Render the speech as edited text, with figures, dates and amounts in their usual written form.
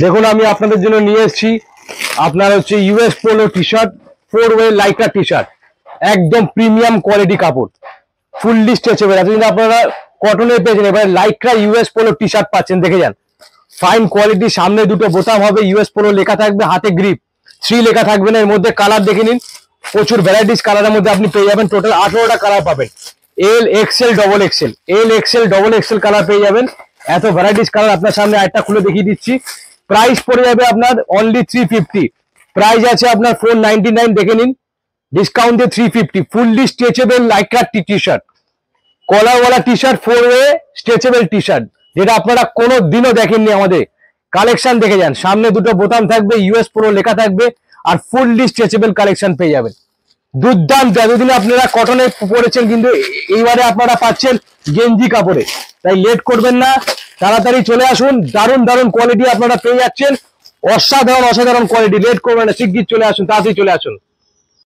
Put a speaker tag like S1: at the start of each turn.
S1: দেখুন আমি আপনাদের জন্য নিয়ে এসেছি আপনার হচ্ছে ইউএস পোলো টি শার্ট 4-ওয়ে লাইক্রা টি শার্ট, একদম প্রিমিয়াম কোয়ালিটি কাপড়, ফুললি স্ট্রেচেবল। এতদিন আপনারা কটনের পেয়েছেন, এবারে Lycra US polo T shirt পাচ্ছেন। দেখে যান, ফাইন কোয়ালিটি, সামনে দুটো বোতাম হবে, ইউএস পোলো লেখা থাকবে, হাতে গ্রিপ, 3 লেখা থাকবে না। এর মধ্যে কালার দেখে নিন, প্রচুর ভ্যারাইটিস কালারের মধ্যে আপনি পেয়ে যাবেন। টোটাল 18টা কালার পাবেন, L XL double XL, L XL double XL colour পেয়ে যাবেন। এত ভ্যারাইটিস কালার আপনার সামনে একটা খুলে দেখিয়ে দিচ্ছি। প্রাইস পড়ে যাবে আপনার অনলি 350, প্রাইস আছে আপনার 499, দেখে নিন ডিসকাউন্টে 350। Fully stretchable Lycra T shirt, কলারওয়ালা টি শার্ট, 4-ওয়ে স্ট্রেচেবল টি শার্ট, যেটা আপনারা কোনো দিনও দেখেননি। আমাদের কালেকশন দেখে যান, সামনে দুটো বোতাম থাকবে, ইউএস পোলো লেখা থাকবে, আর ফুললি স্ট্রেচেবল কালেকশন পেয়ে যাবেন। দুর্দান্ত, এতদিন আপনারা কটনে পড়েছেন, কিন্তু এইবারে আপনারা পাচ্ছেন গেঞ্জি কাপড়ে। তাই লেট করবেন না, তাড়াতাড়ি চলে আসুন। দারুণ দারুণ কোয়ালিটি আপনারা পেয়ে যাচ্ছেন, অসাধারণ অসাধারণ কোয়ালিটি। লেট করবেন না, শিগগির চলে আসুন, তাড়াতাড়ি চলে আসুন।